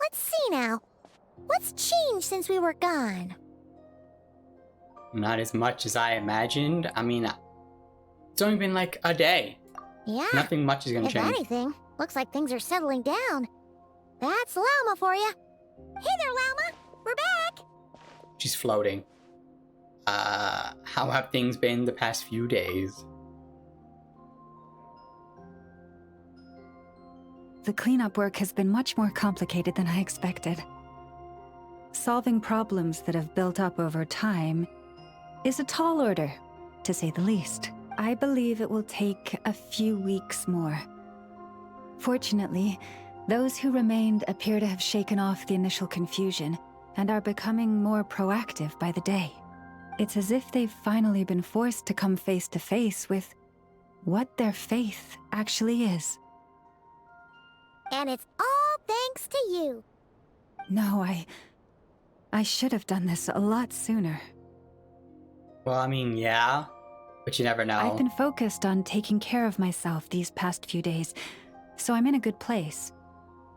Let's see now. What's changed since we were gone? Not as much as I imagined. I mean, it's only been like a day. Yeah. Nothing much is gonna If change. anything, looks like things are settling down. That's Llama for you. Hey there, Llama. We're back. She's floating. How have things been the past few days? The cleanup work has been much more complicated than I expected. Solving problems that have built up over time is a tall order, to say the least. I believe it will take a few weeks more. Fortunately, those who remained appear to have shaken off the initial confusion and are becoming more proactive by the day. It's as if they've finally been forced to come face to face with what their faith actually is. And it's all thanks to you. No, I should have done this a lot sooner. Well, I mean, yeah, but you never know. I've been focused on taking care of myself these past few days, so I'm in a good place.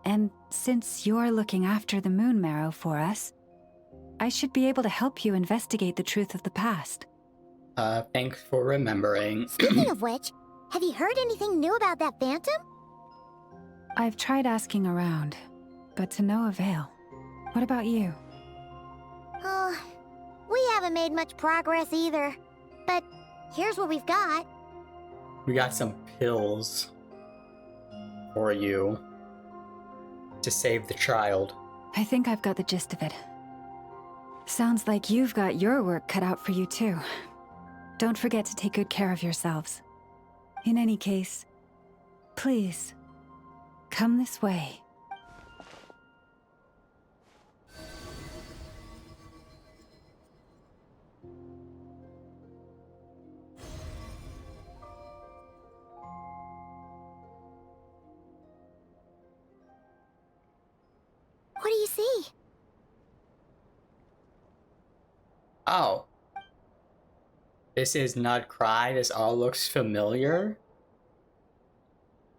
And since you're looking after the moon marrow for us, I should be able to help you investigate the truth of the past. Thanks for remembering. Speaking of which, have you heard anything new about that phantom? I've tried asking around, but to no avail. What about you? Oh, we haven't made much progress either. But here's what we've got. We got some pills for you to save the child. I think I've got the gist of it. Sounds like you've got your work cut out for you too. Don't forget to take good care of yourselves. In any case, please, come this way. What do you see? Oh. This is Nud Cry. This all looks familiar.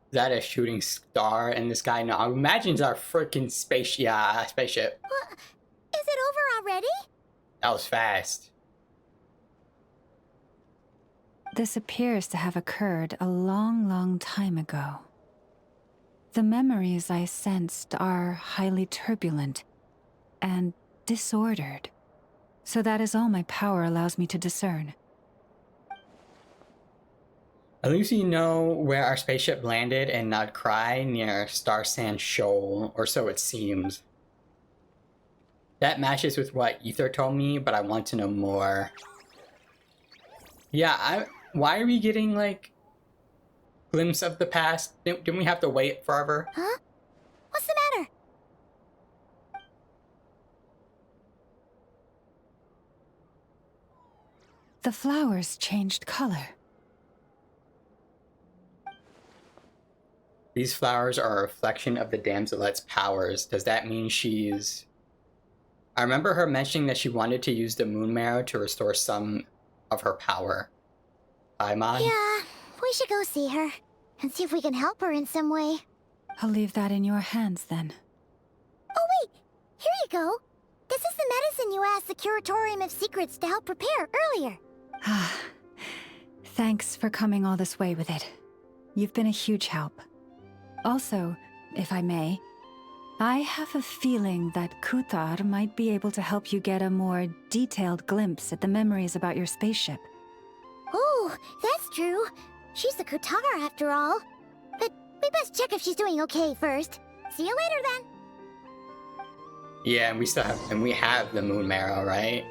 Is that a shooting star in the sky? No, I imagine it's our freaking spaceship. Yeah, spaceship. What? Is it over already? That was fast. This appears to have occurred a long, long time ago. The memories I sensed are highly turbulent and disordered. So that is all my power allows me to discern. At least you know where our spaceship landed in Nud Cry near Star Sand Shoal, or so it seems. That matches with what Ether told me, but I want to know more. Yeah, why are we getting, like, glimpse of the past? Didn't we have to wait forever? Huh? What's the matter? The flowers changed color. These flowers are a reflection of the damselet's powers. Does that mean she's... I remember her mentioning that she wanted to use the moon marrow to restore some of her power. Paimon? Yeah, we should go see her and see if we can help her in some way. I'll leave that in your hands then. Oh wait, here you go. This is the medicine you asked the Curatorium of Secrets to help prepare earlier. Thanks for coming all this way with it. You've been a huge help. Also, if I may, I have a feeling that Kuthar might be able to help you get a more detailed glimpse at the memories about your spaceship. Oh, that's true. She's the Kutara after all. But we best check if she's doing okay first. See you later then. Yeah, and we have the moon marrow, right?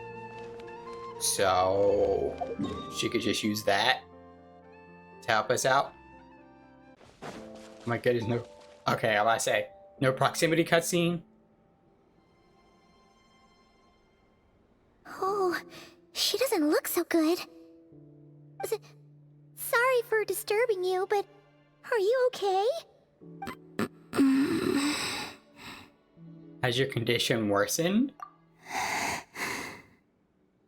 So she could just use that to help us out. Oh my goodness, no. Okay, I want to say no proximity cutscene. Oh, she doesn't look so good. Sorry for disturbing you, but are you okay? Has your condition worsened?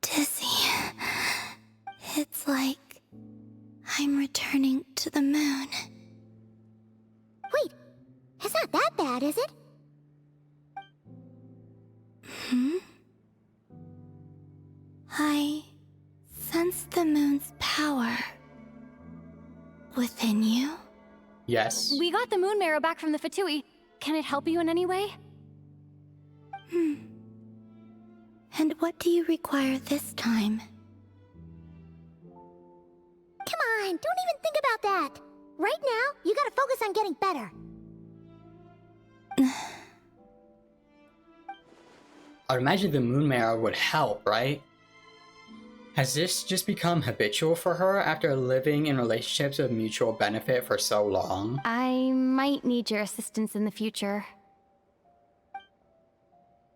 Dizzy. It's like I'm returning to the moon. Wait, it's not that bad, is it? Yes. We got the moon marrow back from the Fatui. Can it help you in any way? And what do you require this time? Come on, don't even think about that. Right now, you gotta focus on getting better. I'd imagine the moon marrow would help, right? Has this just become habitual for her after living in relationships of mutual benefit for so long? I might need your assistance in the future.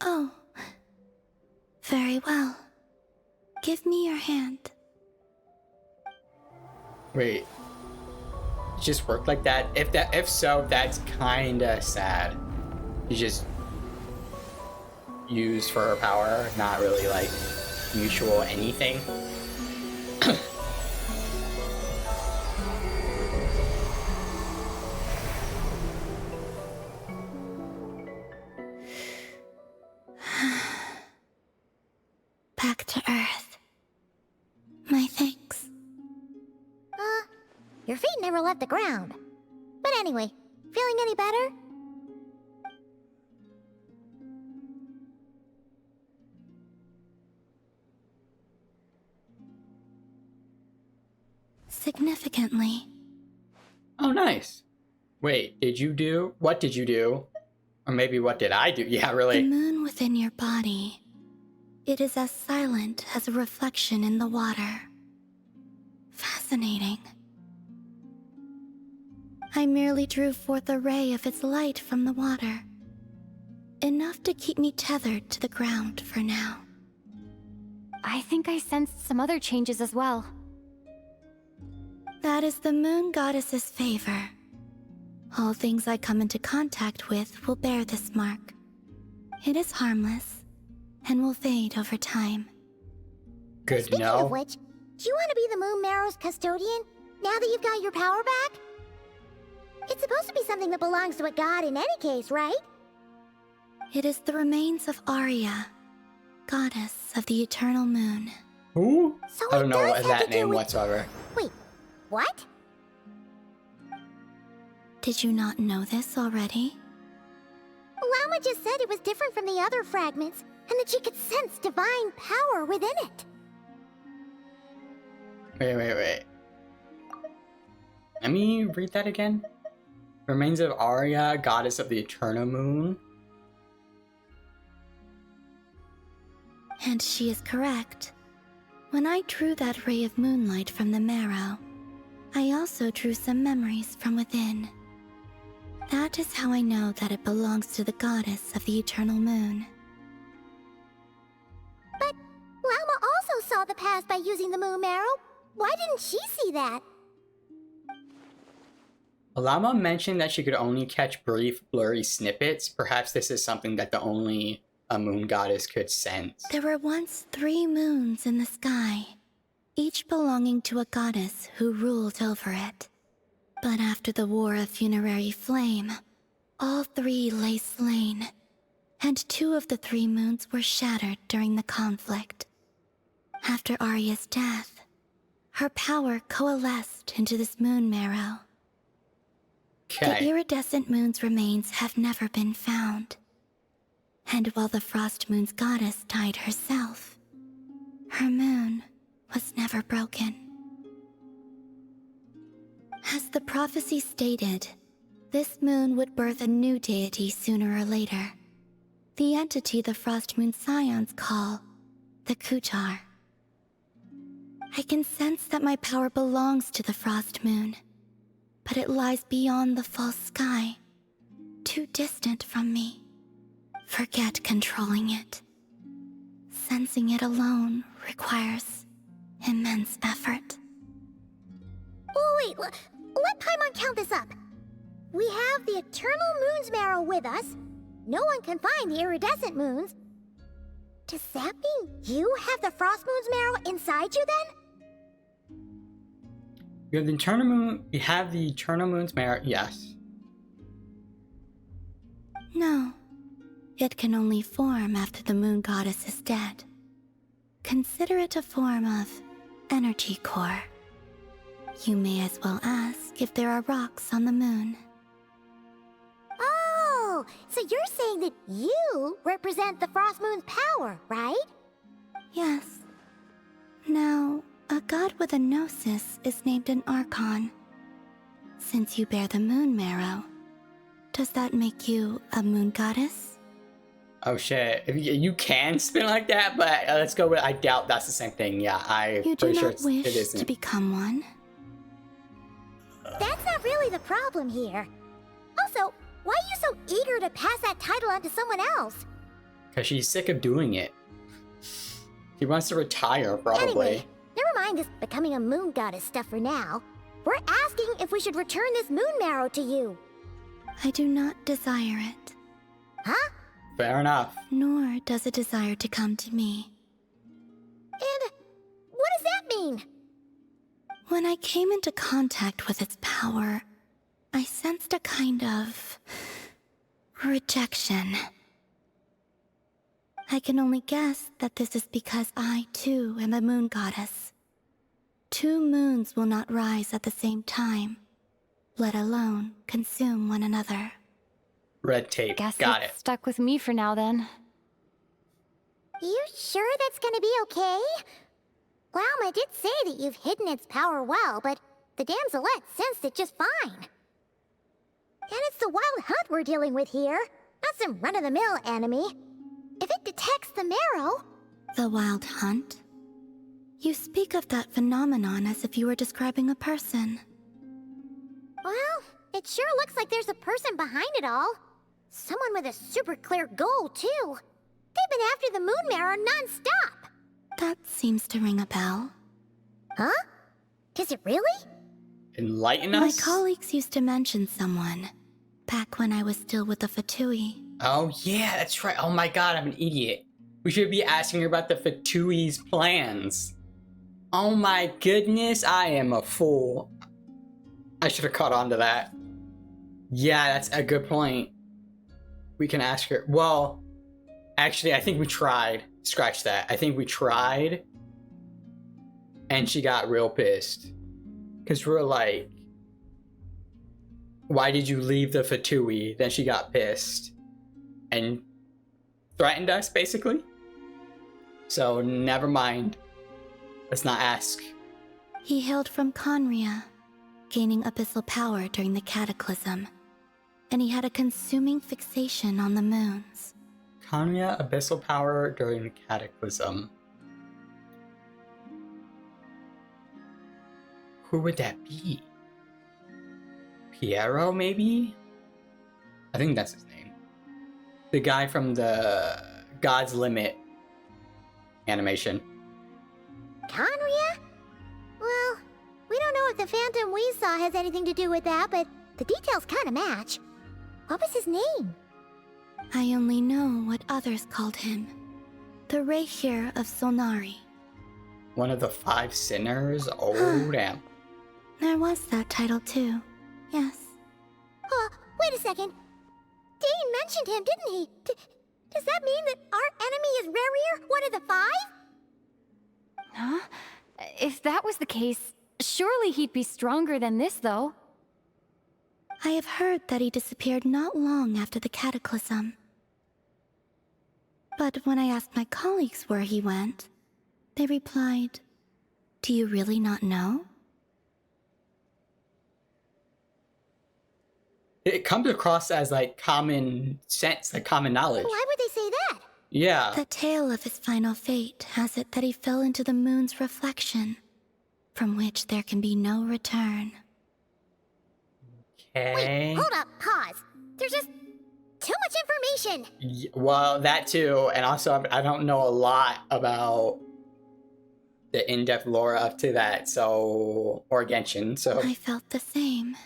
Oh. Very well. Give me your hand. Wait. It just worked like that? If so, that's kinda sad. You just used for her power, not really like mutual anything. Back to Earth. My thanks. Your feet never left the ground. But anyway, feeling any better? Significantly. Oh, nice. Wait, what did you do? Or maybe what did I do? Yeah, The really. moon within your body. It is as silent as a reflection in the water. Fascinating. I merely drew forth a ray of its light from the water. Enough to keep me tethered to the ground for now. I think I sensed some other changes as well. That is the moon goddess's favor. All things I come into contact with will bear this mark. It is harmless, and will fade over time. Good to Speaking know. of which, do you want to be the moon marrow's custodian, now that you've got your power back? It's supposed to be something that belongs to a god in any case, right? It is the remains of Arya, goddess of the eternal moon. Who? So I don't it know does have that to do name with- whatsoever. Wait, what? Did you not know this already? Lama just said it was different from the other fragments, and that she could sense divine power within it. Wait. Let me read that again. Remains of Arya, goddess of the eternal moon. And she is correct. When I drew that ray of moonlight from the marrow, I also drew some memories from within. That is how I know that it belongs to the goddess of the eternal moon. But Lama also saw the past by using the moon marrow. Why didn't she see that? Alama mentioned that she could only catch brief, blurry snippets. Perhaps this is something that only a moon goddess could sense. There were once 3 moons in the sky, each belonging to a goddess who ruled over it. But after the War of Funerary Flame, all 3 lay slain, and 2 of the 3 moons were shattered during the conflict. After Arya's death, her power coalesced into this moon marrow. The Okay. iridescent moon's remains have never been found. And while the frost moon's goddess died herself, her moon was never broken. As the prophecy stated, this moon would birth a new deity sooner or later. The entity the frost moon scions call the Kutar. I can sense that my power belongs to the frost moon, but it lies beyond the false sky, too distant from me. Forget controlling it. Sensing it alone requires immense effort. Oh wait, let Paimon count this up. We have the Eternal Moon's marrow with us. No one can find the iridescent moons. Does that mean you have the Frost Moon's marrow inside you then? You have the eternal moon. You have the eternal moon's marrow. Yes. No. It can only form after the moon goddess is dead. Consider it a form of energy core. You may as well ask if there are rocks on the moon. Oh, so you're saying that you represent the Frost Moon's power, right? Yes. Now, a god with a gnosis is named an Archon. Since you bear the moon marrow, does that make you a moon goddess? Oh shit. You can spin like that, but let's go with I doubt that's the same thing. Yeah, I'm You do pretty sure not it wish isn't. to become one? That's not really the problem here. Also, why are you so eager to pass that title on to someone else? Because she's sick of doing it. She wants to retire, probably. Anyway, never mind this becoming a moon goddess stuff for now. We're asking if we should return this moon marrow to you. I do not desire it, Huh? Fair enough. nor does it desire to come to me. And what does that mean? When I came into contact with its power, I sensed a kind of rejection. I can only guess that this is because I, too, am a moon goddess. 2 moons will not rise at the same time, let alone consume one another. Red tape. Guess Got it's it. stuck with me for now then. You sure that's gonna be okay? Glauma did say that you've hidden its power well, but the damselette sensed it just fine. And it's the wild hunt we're dealing with here, not some run-of-the-mill enemy. If it detects the marrow... The wild hunt? You speak of that phenomenon as if you were describing a person. Well, it sure looks like there's a person behind it all. Someone with a super clear goal, too. They've been after the moon marrow non-stop. That seems to ring a bell. Huh? Does it really? Enlighten My us? colleagues used to mention someone, back when I was still with the Fatui. Oh, yeah, that's right. Oh my god, I'm an idiot. We should be asking her about the Fatui's plans. Oh my goodness, I am a fool. I should have caught on to that. Yeah, that's a good point. We can ask her. Well, actually, I think we tried. Scratch that. I think we tried. And she got real pissed. Because we're like, why did you leave the Fatui? Then she got pissed. And threatened us, basically. So, never mind. Let's not ask. He hailed from Conria, gaining abyssal power during the Cataclysm, and he had a consuming fixation on the moons. Kanya abyssal power during the Cataclysm. Who would that be? Piero, maybe? I think that's his name. The guy from the God's Limit animation. Conria? Well, we don't know if the phantom we saw has anything to do with that, but the details kind of match. What was his name? I only know what others called him. The Rehir of Solnari. One of the 5 sinners? Oh, damn. There was that title too, yes. Wait a second. Dane mentioned him, didn't he? Does that mean that our enemy is Rerir, one of the 5? Huh? If that was the case, surely he'd be stronger than this, though. I have heard that he disappeared not long after the Cataclysm. But when I asked my colleagues where he went, they replied, "Do you really not know?" It comes across as like common sense, like common knowledge. Why would they say that? Yeah. The tale of his final fate has it that he fell into the moon's reflection, from which there can be no return. Okay. Wait, hold up, pause. There's just too much information. Well, that too, and also I don't know a lot about the in-depth lore up to that, so or Genshin, so I felt the same.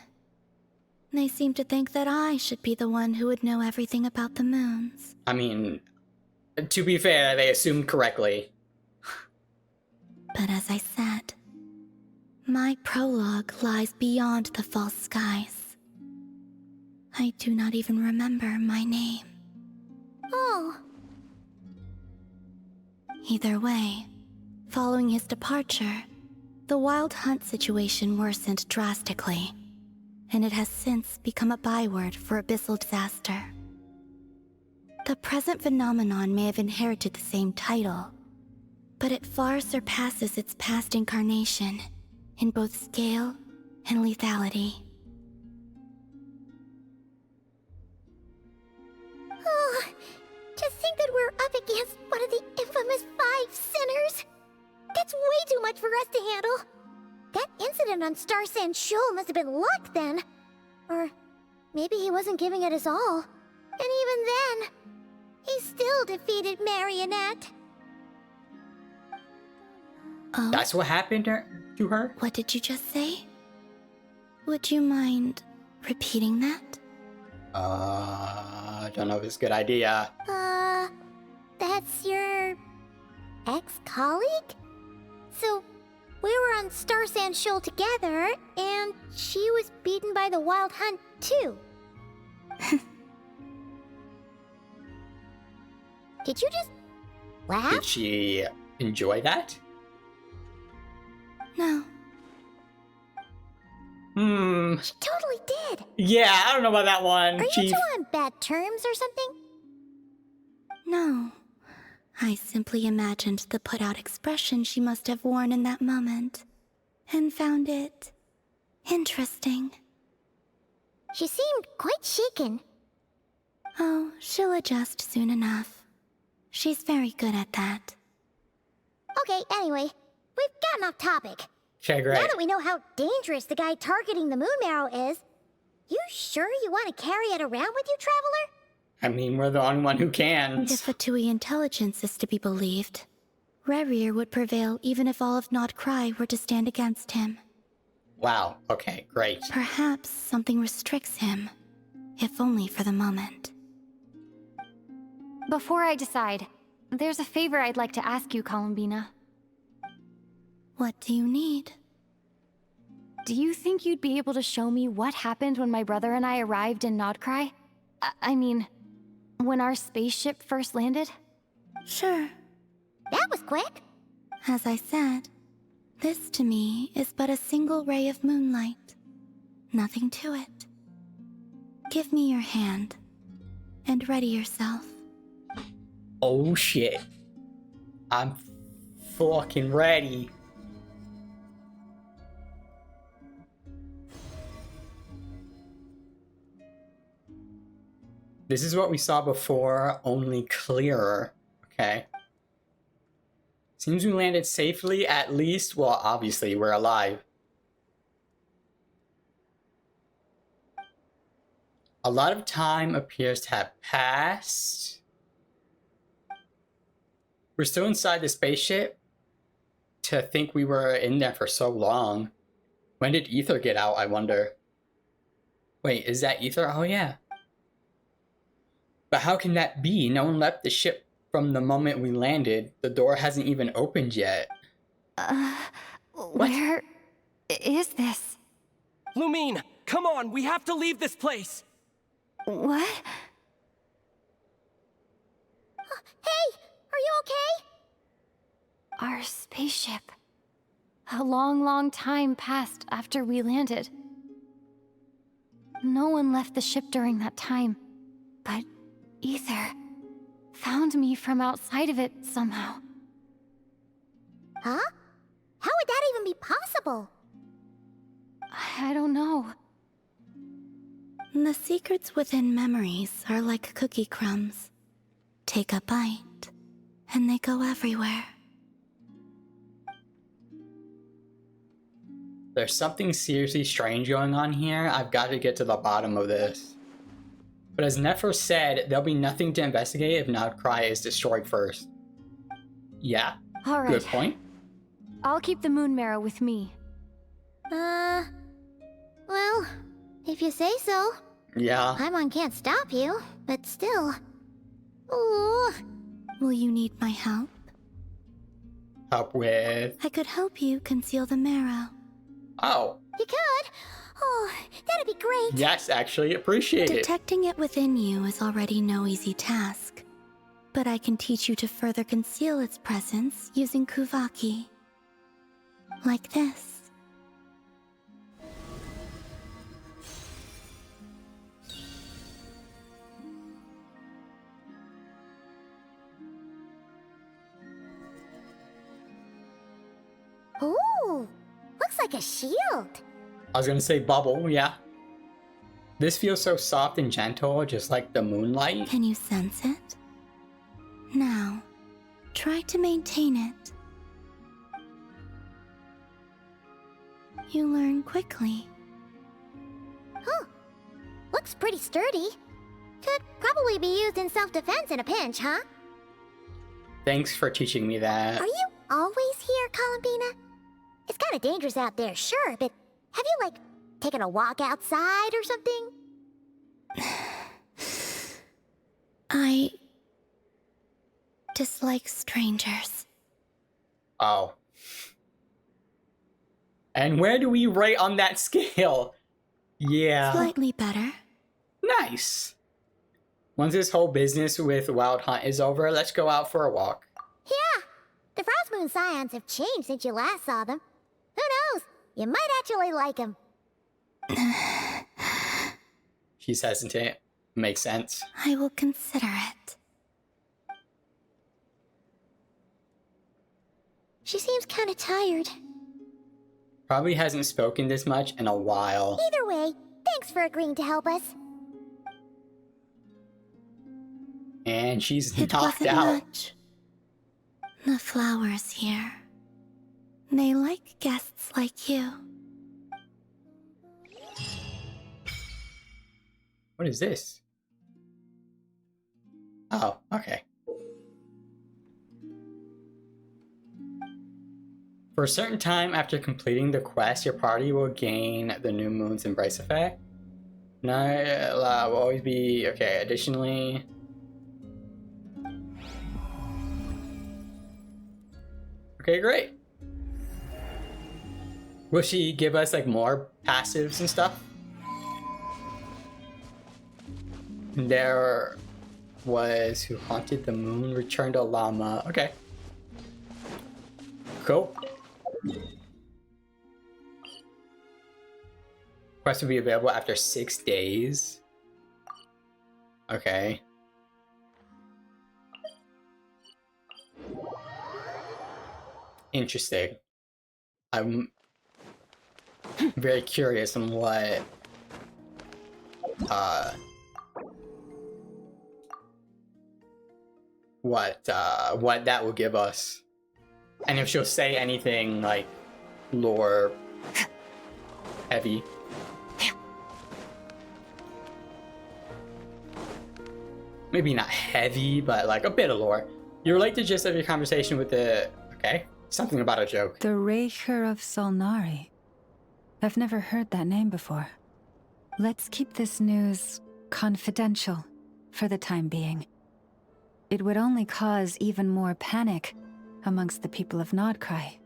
They seemed to think that I should be the one who would know everything about the moons. I mean, to be fair, they assumed correctly. But as I said, my prologue lies beyond the false skies. I do not even remember my name. Oh, Either way, following his departure, The Wild Hunt situation worsened drastically, and it has since become a byword for abyssal disaster. The present phenomenon may have inherited the same title, but it far surpasses its past incarnation in both scale and lethality. Oh, to think that we're up against one of the infamous 5 sinners! That's way too much for us to handle! That incident on Star Sand Shoal must have been luck then! Or maybe he wasn't giving it his all. And even then, he still defeated Marionette. Oh, That's what happened to her? what did you just say? Would you mind repeating that? I don't know if it's a good idea. That's your ex-colleague? So, we were on Star Sand Shoal together, and she was beaten by the Wild Hunt too. Did you just laugh? Did she enjoy that? No. She totally did. Yeah, I don't know about that one, Are you Chief. two on bad terms or something? No. I simply imagined the put-out expression she must have worn in that moment, and found it interesting. She seemed quite shaken. Oh, she'll adjust soon enough. She's very good at that. Okay, anyway, we've gotten off topic. Okay, great. Now that we know how dangerous the guy targeting the moon marrow is, you sure you want to carry it around with you, Traveler? I mean, we're the only one who can. If Fatui intelligence is to be believed, Rerir would prevail even if all of Nod Cry were to stand against him. Wow, okay, great. Perhaps something restricts him, if only for the moment. Before I decide, there's a favor I'd like to ask you, Columbina. What do you need? Do you think you'd be able to show me what happened when my brother and I arrived in Nodcry? I mean, when our spaceship first landed? Sure. That was quick. As I said, this to me is but a single ray of moonlight. Nothing to it. Give me your hand, and ready yourself. Oh shit. I'm fucking ready. This is what we saw before, only clearer. Okay. Seems we landed safely, at least. Well, obviously, we're alive. A lot of time appears to have passed. We're still inside the spaceship. To think we were in there for so long. When did Ether get out, I wonder? Wait, is that Ether? Oh, yeah. But how can that be? No one left the ship from the moment we landed. The door hasn't even opened yet. Where is this? Lumine, come on, we have to leave this place! What? Hey, are you okay? Our spaceship. A long, long time passed after we landed. No one left the ship during that time, but Ether found me from outside of it somehow. Huh? How would that even be possible? I don't know. The secrets within memories are like cookie crumbs. Take a bite, and they go everywhere. There's something seriously strange going on here. I've got to get to the bottom of this. But as Nefer said, there'll be nothing to investigate if Nodcry is destroyed first. Yeah, All right. good point. I'll keep the moon marrow with me. Well, if you say so. Yeah. Paimon can't stop you, but still. Ooh. Will you need my help? Help with... I could help you conceal the marrow. Oh, You could? Oh, that'd be great. yes, actually, appreciate it. Detecting it within you is already no easy task. But I can teach you to further conceal its presence using Kuvaki. Like this. Ooh, looks like a shield. I was gonna say bubble, yeah. This feels so soft and gentle, just like the moonlight. Can you sense it? Now, try to maintain it. You learn quickly. Huh. Looks pretty sturdy. Could probably be used in self-defense in a pinch, huh? Thanks for teaching me that. Are you always here, Columbina? It's kind of dangerous out there, sure, but have you, like, taken a walk outside or something? I dislike strangers. Oh. And where do we rate on that scale? Yeah. Slightly better. Nice. Once this whole business with Wild Hunt is over, let's go out for a walk. Yeah, the Frost Moon Scions have changed since you last saw them. Who knows? You might actually like them. She's hesitant. Makes sense. I will consider it. She seems kind of tired. Probably hasn't spoken this much in a while. Either way, thanks for agreeing to help us. And she's It knocked wasn't out. much. The flowers here. They like guests like you. What is this? Oh, okay. For a certain time after completing the quest, your party will gain the New Moon's Embrace effect. Night will always be... Okay, additionally... Okay, great. Will she give us, like, more passives and stuff? There was who haunted the moon, returned a llama. Okay. Cool. Quest will be available after 6 days. Okay. Interesting. I'm very curious on what that will give us, and if she'll say anything like lore heavy. Maybe not heavy, but like a bit of lore. You relate the gist of your conversation with the... Okay, something about a joke. The Raker of Solnari. I've never heard that name before. Let's keep this news confidential for the time being. It would only cause even more panic amongst the people of Nodcry.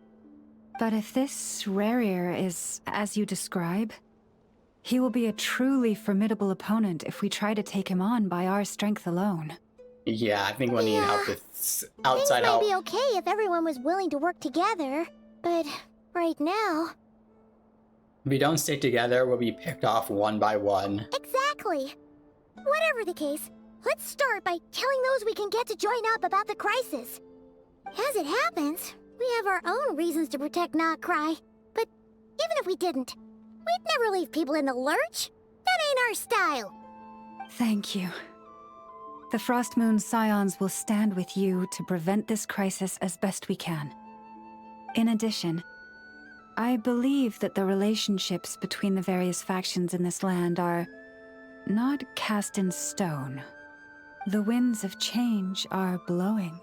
But if this Rarir is as you describe, he will be a truly formidable opponent if we try to take him on by our strength alone. Yeah, I think we'll need help with outside Things help. might be okay if everyone was willing to work together, but right now... If we don't stick together, we'll be picked off one by one. Exactly. Whatever the case, let's start by telling those we can get to join up about the crisis. As it happens, we have our own reasons to protect Nodcry, but even if we didn't, we'd never leave people in the lurch. That ain't our style. Thank you. The Frost Moon Scions will stand with you to prevent this crisis as best we can. In addition, I believe that the relationships between the various factions in this land are not cast in stone. The winds of change are blowing,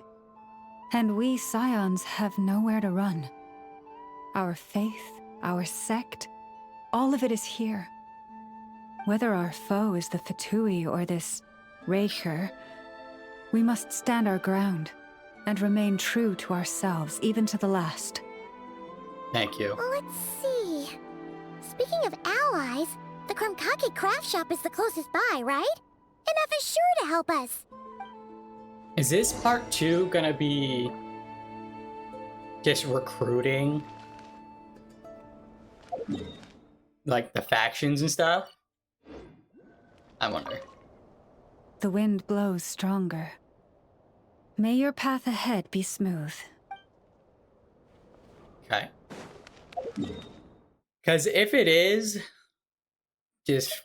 and we Scions have nowhere to run. Our faith, our sect, all of it is here. Whether our foe is the Fatui or this Raker, we must stand our ground and remain true to ourselves, even to the last. Thank you. Well, let's see. Speaking of allies, the Krumkake craft shop is the closest by, right? Enough is sure to help us. Is this part 2 gonna be just recruiting Like the factions and stuff? I wonder. The wind blows stronger. May your path ahead be smooth. Okay. Because if it is just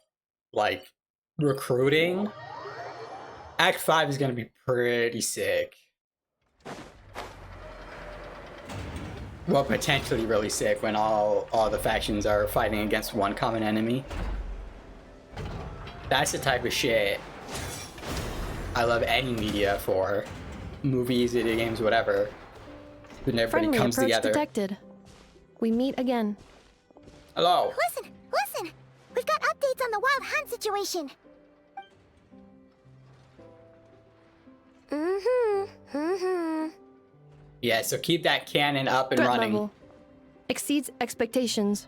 like recruiting, Act 5 is going to be pretty sick. Well, potentially really sick when all the factions are fighting against one common enemy. That's the type of shit I love any media for. Movies, video games, whatever. When everybody Friendly comes approach together. detected. We meet again. Hello. Listen! We've got updates on the wild hunt situation. Yeah, so keep that cannon up and Threat running. level exceeds expectations.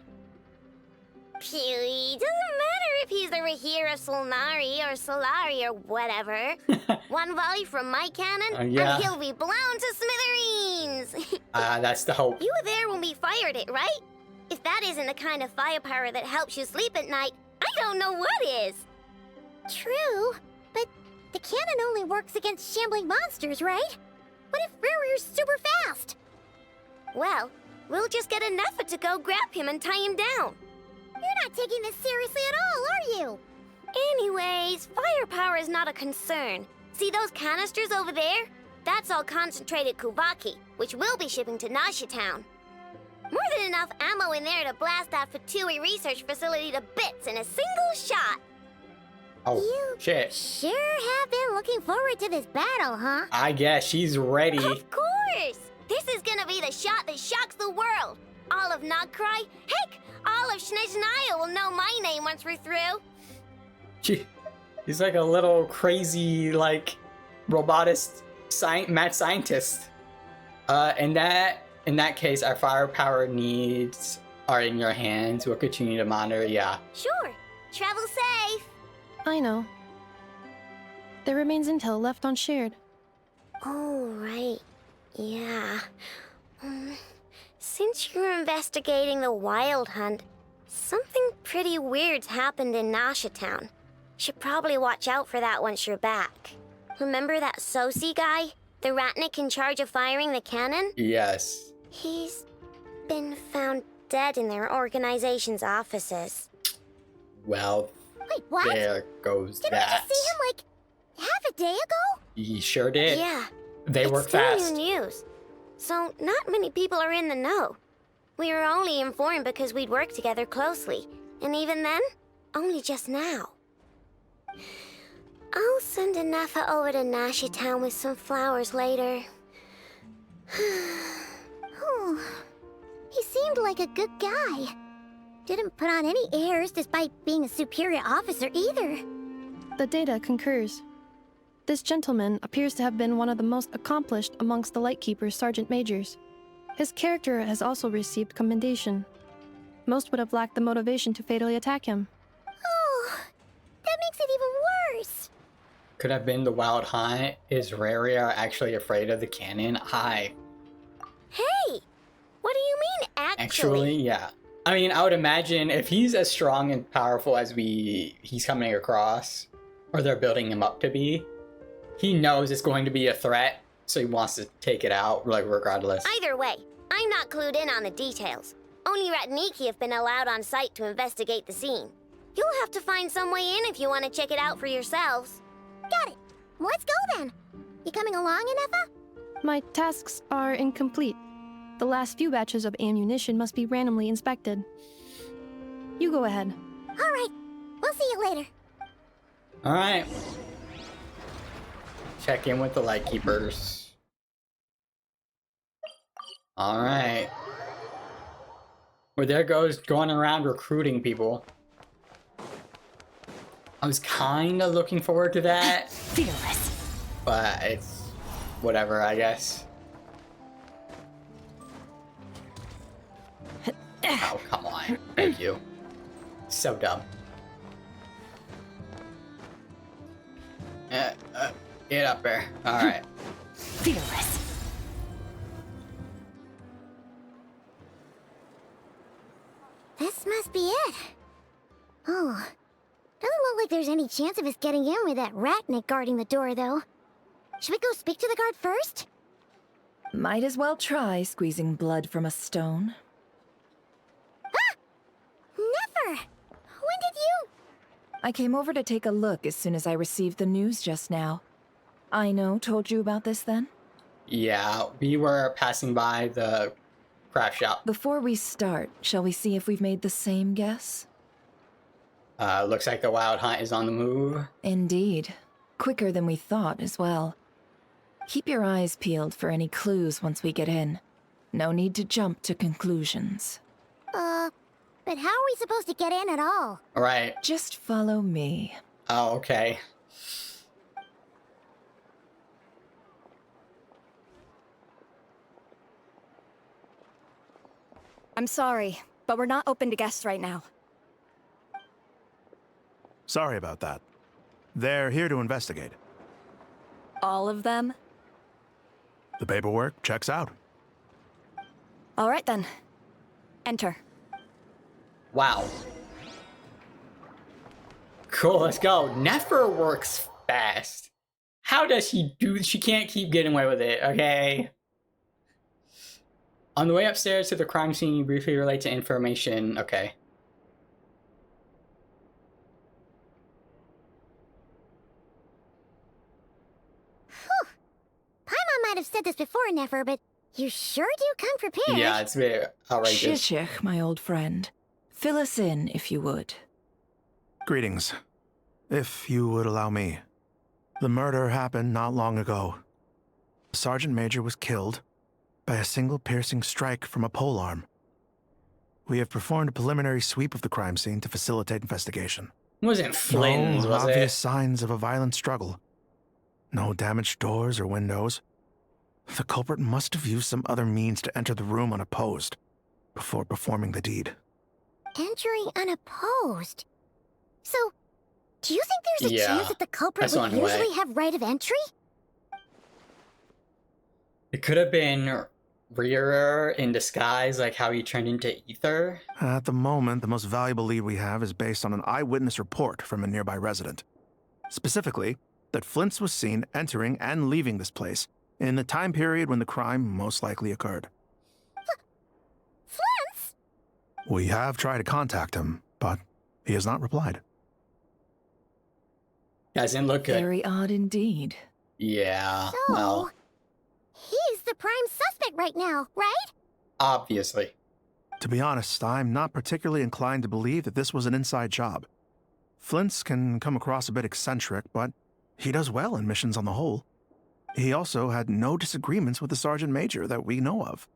Phew, doesn't matter if he's the Rahira Solnari or Solari or whatever. One volley from my cannon, yeah. and he'll be blown to smithereens. That's the hope. You were there when we fired it, right? If that isn't the kind of firepower that helps you sleep at night, I don't know what is. True, but the cannon only works against shambling monsters, right? What if Rarir's super fast? Well, we'll just get enough to go grab him and tie him down. You're not taking this seriously at all, are you? Anyways, firepower is not a concern. See those canisters over there? That's all concentrated Kuvaki, which we'll be shipping to Nasha Town. More than enough ammo in there to blast that Fatui research facility to bits in a single shot. Oh, shit. Sure have been looking forward to this battle, huh? I guess she's ready. Of course! This is gonna be the shot that shocks the world. All of Nagcry, heck, all of Snezhnaya will know my name once we're through. He's like a little crazy, like, robotist mad scientist. In that case, our firepower needs are in your hands. We'll continue to monitor, yeah. Sure. Travel safe. I know. There remains intel left unshared. Oh, right. Yeah. Since you're investigating the wild hunt, something pretty weird's happened in Nasha Town. Should probably watch out for that once you're back. Remember that Sosi guy? The Ratnik in charge of firing the cannon? Yes. He's been found dead in their organization's offices. Well, Wait, what? there goes Didn't that. we just see him like half a day ago? He sure did. Yeah. They work It's still fast. new news. So not many people are in the know. We were only informed because we'd worked together closely. And even then, only just now. I'll send Anafa over to Nasha Town with some flowers later. Oh, he seemed like a good guy. Didn't put on any airs despite being a superior officer either. The data concurs. This gentleman appears to have been one of the most accomplished amongst the Lightkeeper's sergeant majors. His character has also received commendation. Most would have lacked the motivation to fatally attack him. Oh, that makes it even worse. Could have been the wild hunt. Is Raria actually afraid of the cannon? Hi. Hey, what do you mean Actually, yeah. I mean, I would imagine if he's as strong and powerful as he's coming across, or they're building him up to be, he knows it's going to be a threat, so he wants to take it out, like, regardless. Either way, I'm not clued in on the details. Only Ratniki have been allowed on site to investigate the scene. You'll have to find some way in if you want to check it out for yourselves. Got it. Let's go then. You coming along, Anefa? My tasks are incomplete. The last few batches of ammunition must be randomly inspected. You go ahead. All right. We'll see you later. Alright. Check in with the Lightkeepers. Alright. Well, there goes going around recruiting people. I was kind of looking forward to that. Fearless. But it's whatever, I guess. Oh, come on. Thank you. So dumb. Get up there. Alright. Fearless. This there's any chance of us getting in with that ratnik guarding the door, though. Should we go speak to the guard first? Might as well try squeezing blood from a stone. Ah! Never! When did you... I came over to take a look as soon as I received the news just now. Aino told you about this then? Yeah, we were passing by the craft shop. Before we start, shall we see if we've made the same guess? Looks like the Wild Hunt is on the move. Indeed. Quicker than we thought as well. Keep your eyes peeled for any clues once we get in. No need to jump to conclusions. But how are we supposed to get in at all? Right. Just follow me. Oh, okay. I'm sorry, but we're not open to guests right now. Sorry about that. They're here to investigate. All of them? The paperwork checks out. All right then. Enter. Wow. Cool, let's go. Nefer works fast. How does she do? She can't keep getting away with it, okay? On the way upstairs to the crime scene, you briefly relate to information. Okay. Whew. Paimon might have said this before, Nefer, but you sure do come prepared. Yeah, it's very outrageous. Shishich, my old friend. Fill us in, if you would. Greetings. If you would allow me. The murder happened not long ago. The Sergeant Major was killed by a single piercing strike from a polearm. We have performed a preliminary sweep of the crime scene to facilitate investigation. It wasn't Flynn's, no was obvious it? signs of a violent struggle. No damaged doors or windows. The culprit must have used some other means to enter the room unopposed before performing the deed. Entering unopposed. So, do you think there's a Yeah, chance that the culprit that's would one way. usually have right of entry? It could have been Rearer in disguise, like how he turned into Ether. At the moment, the most valuable lead we have is based on an eyewitness report from a nearby resident. Specifically, that Flint's was seen entering and leaving this place in the time period when the crime most likely occurred. Flint's? We have tried to contact him, but he has not replied. Doesn't look good. Very odd indeed. Yeah, So, well, he's the prime suspect right now, right? obviously. To be honest, I'm not particularly inclined to believe that this was an inside job. Flint's can come across a bit eccentric, but he does well in missions on the whole. He also had no disagreements with the Sergeant Major that we know of.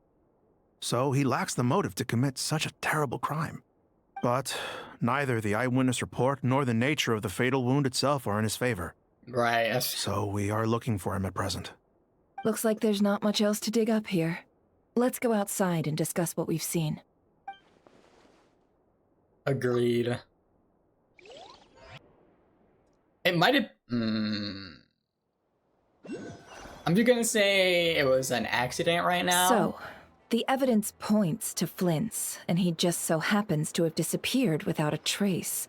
So he lacks the motive to commit such a terrible crime. But neither the eyewitness report nor the nature of the fatal wound itself are in his favor. Right, that's So we are looking for him at present. Looks like there's not much else to dig up here. Let's go outside and discuss what we've seen. agreed. It might have... I'm just gonna say it was an accident right now. So, the evidence points to Flint's, and he just so happens to have disappeared without a trace.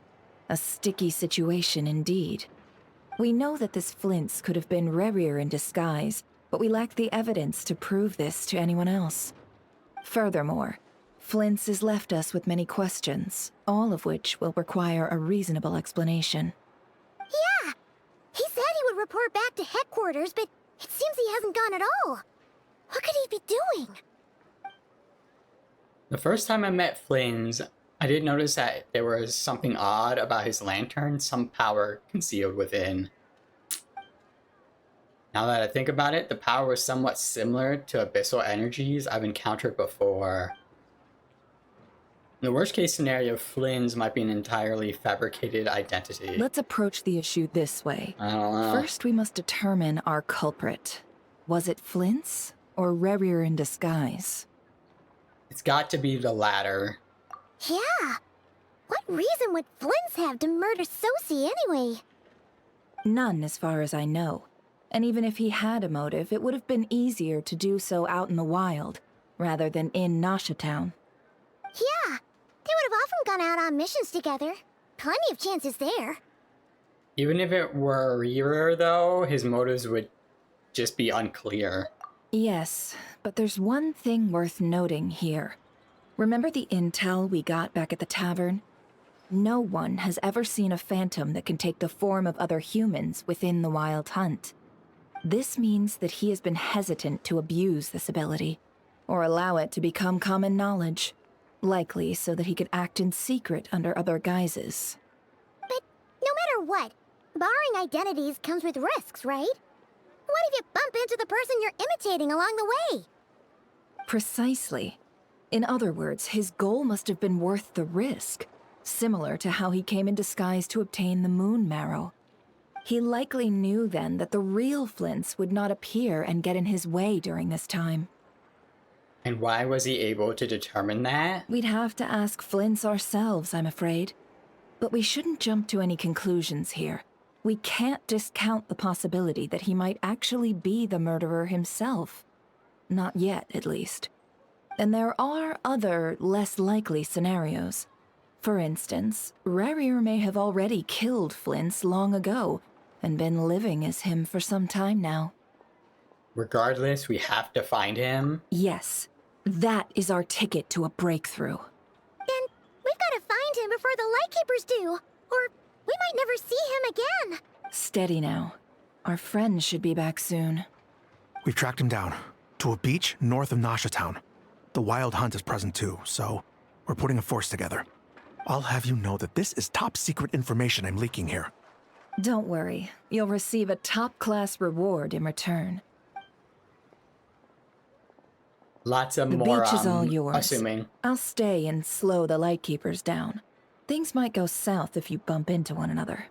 A sticky situation indeed. We know that this Flint's could have been Rerir in disguise, but we lack the evidence to prove this to anyone else. Furthermore, Flint's has left us with many questions, all of which will require a reasonable explanation. Yeah! He said he would report back to headquarters, but it seems he hasn't gone at all. What could he be doing? The first time I met Flynn's, I did notice that there was something odd about his lantern, some power concealed within. Now that I think about it, the power was somewhat similar to abyssal energies I've encountered before. In the worst case scenario, Flynn's might be an entirely fabricated identity. Let's approach the issue this way. I don't know. First, we must determine our culprit. Was it Flint's or Rerir in disguise? It's got to be the latter. Yeah! What reason would Flint's have to murder Sosie anyway? None, as far as I know. And even if he had a motive, it would have been easier to do so out in the wild, rather than in Nasha Town. Yeah, they would have often gone out on missions together. Plenty of chances there. Even if it were Reaver, though, his motives would just be unclear. Yes, but there's one thing worth noting here. Remember the intel we got back at the tavern? No one has ever seen a phantom that can take the form of other humans within the Wild Hunt. This means that he has been hesitant to abuse this ability, or allow it to become common knowledge, likely so that he could act in secret under other guises. But no matter what, borrowing identities comes with risks, right? What if you bump into the person you're imitating along the way? Precisely. In other words, his goal must have been worth the risk, similar to how he came in disguise to obtain the moon marrow. He likely knew then that the real Flints would not appear and get in his way during this time. And why was he able to determine that? We'd have to ask Flints ourselves, I'm afraid. But we shouldn't jump to any conclusions here. We can't discount the possibility that he might actually be the murderer himself. Not yet, at least. And there are other, less likely scenarios. For instance, Rarier may have already killed Flints long ago, and been living as him for some time now. Regardless, we have to find him. Yes, that is our ticket to a breakthrough. Then we've got to find him before the Lightkeepers do, or we might never see him again. Steady now. Our friend should be back soon. We've tracked him down to a beach north of Nasha Town. The Wild Hunt is present too, so we're putting a force together. I'll have you know that this is top secret information I'm leaking here. Don't worry, you'll receive a top-class reward in return. Lots of The more, beach is all yours. assuming. I'll stay and slow the Lightkeepers down. Things might go south if you bump into one another.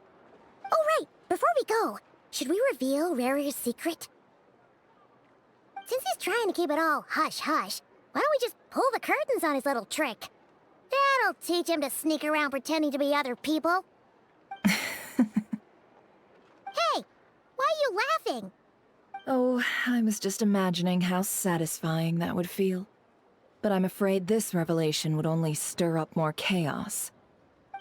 Oh, right. Before we go, should we reveal Rarier's secret? Since he's trying to keep it all hush-hush, why don't we just pull the curtains on his little trick? That'll teach him to sneak around pretending to be other people. Hey, why are you laughing? Oh, I was just imagining how satisfying that would feel. But I'm afraid this revelation would only stir up more chaos.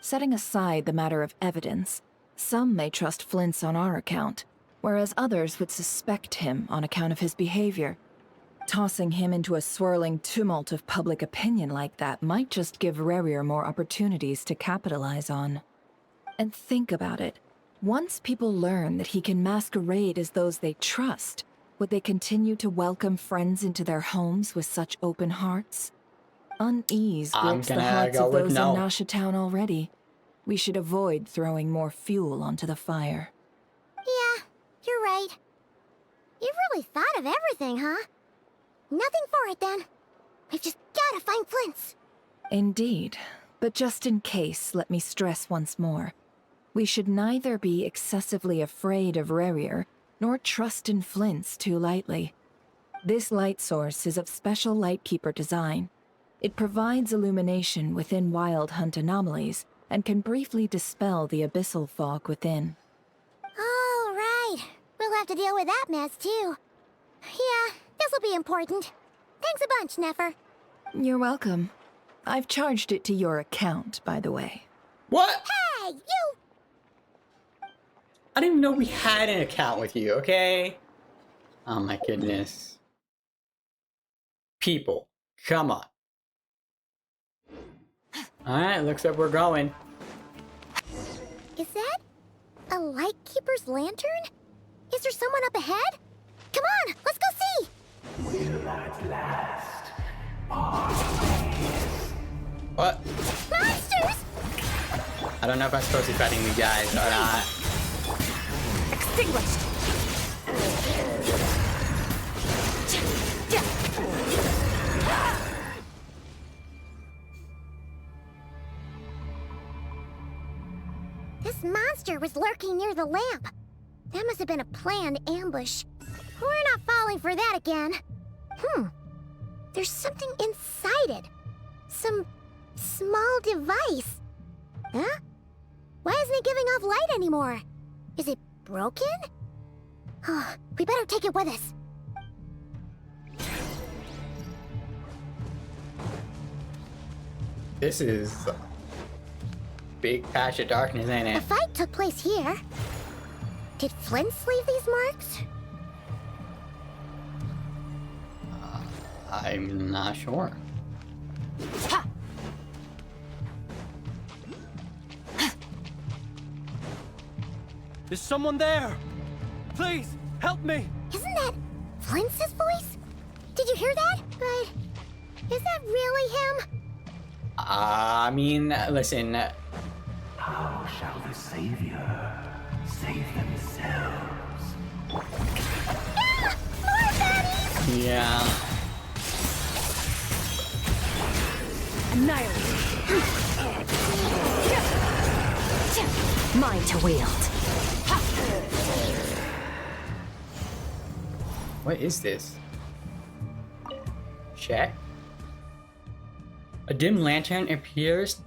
Setting aside the matter of evidence, some may trust Flint's on our account, whereas others would suspect him on account of his behavior. Tossing him into a swirling tumult of public opinion like that might just give Rarier more opportunities to capitalize on. And think about it. Once people learn that he can masquerade as those they trust, would they continue to welcome friends into their homes with such open hearts? Unease grips the hearts of those in Nasha Town already. We should avoid throwing more fuel onto the fire. Yeah, you're right. You've really thought of everything, huh? Nothing for it, then. We've just gotta find Flint's. Indeed. But just in case, let me stress once more. We should neither be excessively afraid of Rarier, nor trust in Flint's too lightly. This light source is of special Lightkeeper design. It provides illumination within Wild Hunt anomalies, and can briefly dispel the abyssal fog within. Oh, right. We'll have to deal with that mess, too. Yeah, this'll be important. Thanks a bunch, Nefer. You're welcome. I've charged it to your account, by the way. What? Hey, you! I didn't even know we had an account with you, okay? Oh my goodness. People, come on. Alright, looks like we're going. Is that a Lightkeeper's lantern? Is there someone up ahead? Come on, let's go see! Will at last. What? Monsters! I don't know if I'm supposed to be fighting these guys or not. Extinguished! This monster was lurking near the lamp. That must have been a planned ambush. We're not falling for that again. There's something inside it. Some small device. Huh? Why isn't it giving off light anymore? Is it broken? Oh, we better take it with us. This is a big patch of darkness, ain't The it? fight took place here. Did Flint's leave these marks? I'm not sure. Is someone there? Please, help me! Isn't that Flint's voice? Did you hear that? But is that really him? I mean, listen. How shall the Savior save themselves? Ah! More baddies! Yeah. Annihilate. Mine to wield. What is this? Check. A dim lantern appears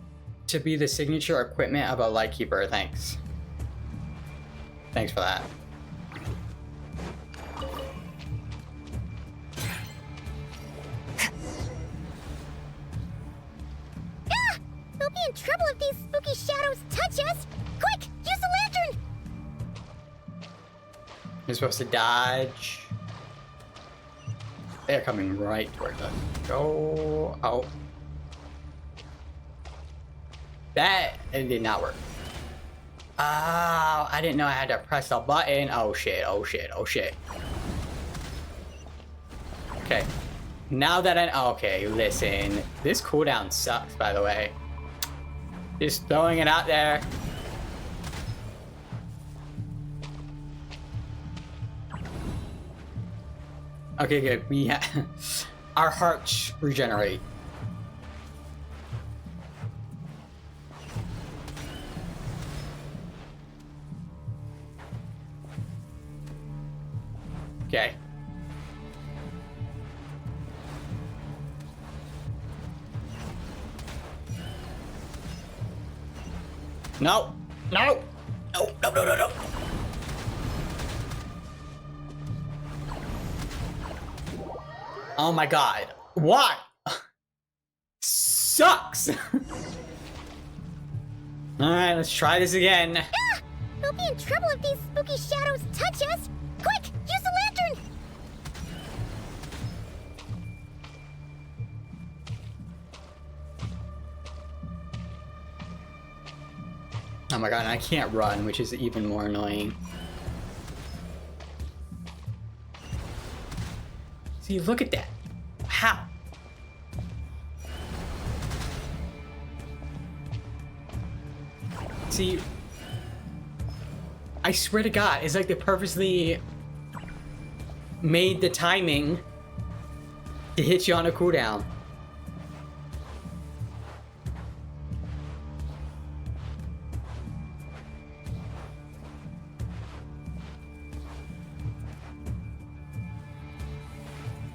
to be the signature equipment of a lightkeeper. Thanks. Thanks for that. Ah! We'll be in trouble if these spooky shadows touch us! Quick! Use the lantern! You're supposed to dodge. They're coming right towards us. Go out. That did not work. Oh, I didn't know I had to press the button. Oh shit, oh shit, oh shit. Okay. Now that okay, listen. This cooldown sucks, by the way. Just throwing it out there. Okay, good. We our hearts regenerate. Okay. No. No. No. No. No. No. No. Oh my god. Why? Sucks. Alright, let's try this again. Ah! We'll be in trouble if these spooky shadows touch us! Quick! Use the lantern! Oh my god, and I can't run, which is even more annoying. See, look at that. How? See, I swear to God, it's like they purposely made the timing to hit you on a cooldown.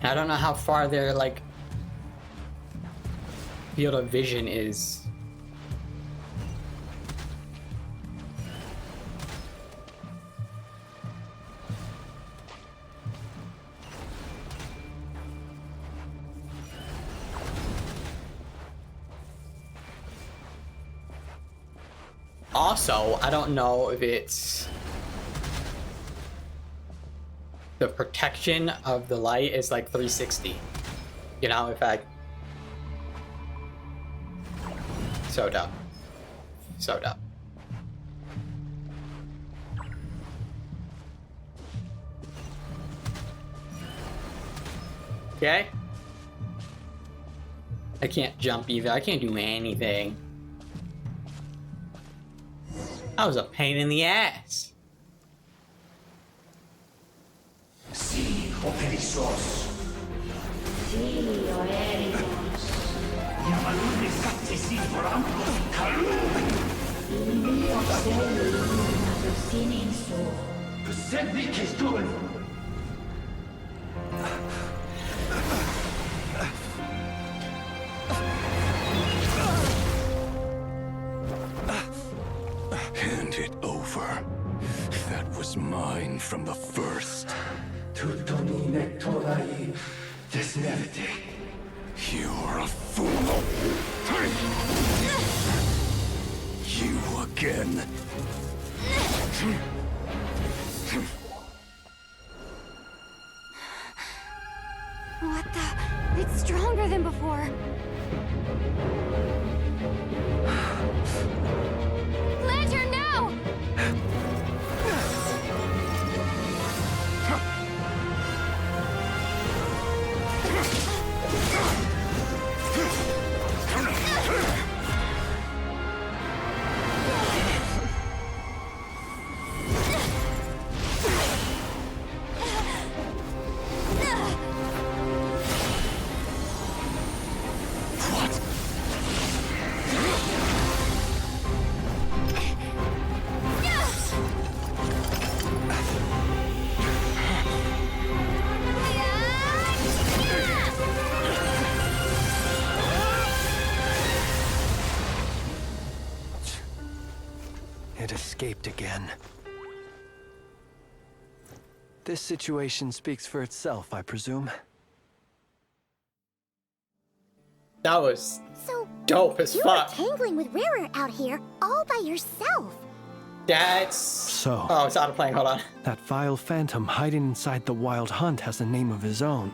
I don't know how far their like field of vision is. Also, I don't know if it's the protection of the light is like 360. You know, if I... So dumb. So dumb. Okay. I can't jump either. I can't do anything. That was a pain in the ass. Sí, operizos. Sí, operizos. Llamadores accesibles ambos calum. Sedvi Kistul. Hand it over. That was mine from the first. Tutoni nektorai desnevite. You're a fool. You again. What the? It's stronger than before. Lantern, now! It escaped again. This situation speaks for itself, I presume. That was So, dope as you fuck. were tangling with Rara out here all by yourself. That's... So... Oh, it's auto-playing, hold on. That vile phantom hiding inside the Wild Hunt has a name of his own.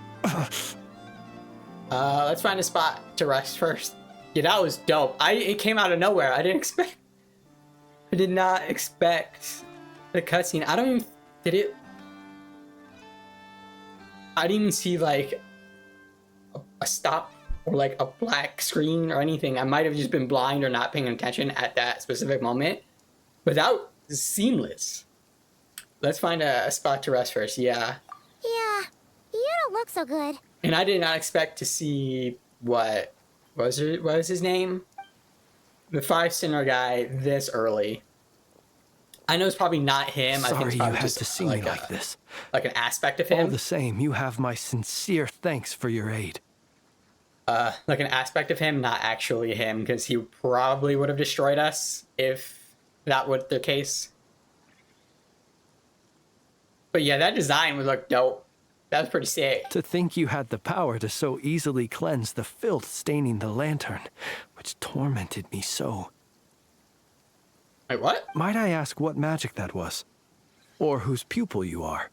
Let's find a spot to rest first. Yeah, that was dope. It came out of nowhere. I did not expect the cutscene. I didn't even see like a stop or like a black screen or anything. I might have just been blind or not paying attention at that specific moment. But that was seamless. Let's find a spot to rest first. Yeah. Yeah, you don't look so good. And I did not expect to see what was his name? The Five Sinner guy this early. I know it's probably not him. I think it's Sorry probably you had just to see me like this. Like an aspect of him. All the same, you have my sincere thanks for your aid. Like an aspect of him, not actually him, because he probably would have destroyed us if that were the case. But yeah, that design would look dope. That was pretty sick. To think you had the power to so easily cleanse the filth staining the lantern, which tormented me so. Wait, what? Might I ask what magic that was? Or whose pupil you are?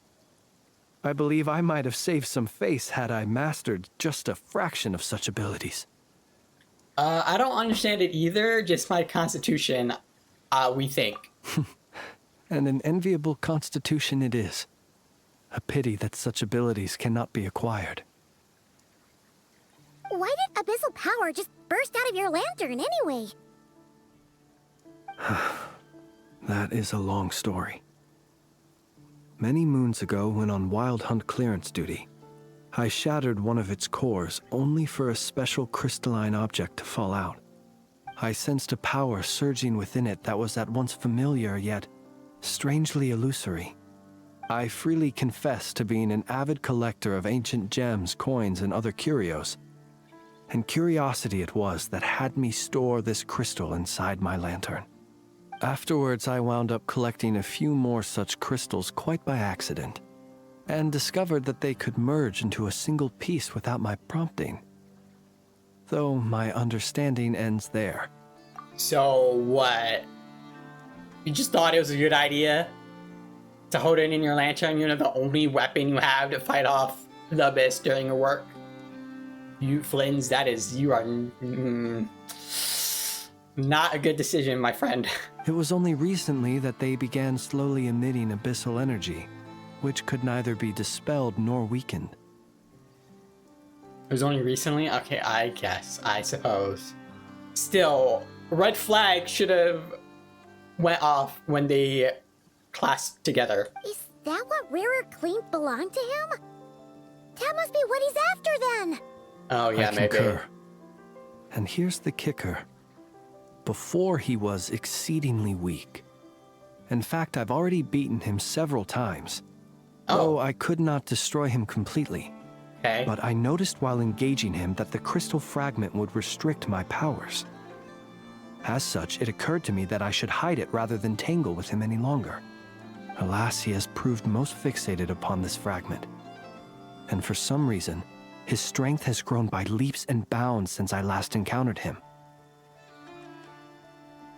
I believe I might have saved some face had I mastered just a fraction of such abilities. I don't understand it either, just my constitution, we think. And an enviable constitution it is. A pity that such abilities cannot be acquired. Why did abyssal power just burst out of your lantern anyway? That is a long story. Many moons ago, when on Wild Hunt clearance duty, I shattered one of its cores only for a special crystalline object to fall out. I sensed a power surging within it that was at once familiar yet strangely illusory. I freely confess to being an avid collector of ancient gems, coins, and other curios. And curiosity it was that had me store this crystal inside my lantern. Afterwards, I wound up collecting a few more such crystals quite by accident, and discovered that they could merge into a single piece without my prompting. Though my understanding ends there. So what? You just thought it was a good idea to hold it in your lantern? You're the only weapon you have to fight off the abyss during your work. You Flins, you are not a good decision, my friend. It was only recently that they began slowly emitting abyssal energy, which could neither be dispelled nor weakened. It was only recently? Okay, I suppose. Still, red flag should have went off when they clasped together. Is that what Rara claimed belonged to him? That must be what he's after then! Oh yeah, I maybe. concur. And here's the kicker. Before he was exceedingly weak. In fact, I've already beaten him several times. Though I could not destroy him completely. Okay. But I noticed while engaging him that the crystal fragment would restrict my powers. As such, it occurred to me that I should hide it rather than tangle with him any longer. Alas, he has proved most fixated upon this fragment. And for some reason, his strength has grown by leaps and bounds since I last encountered him.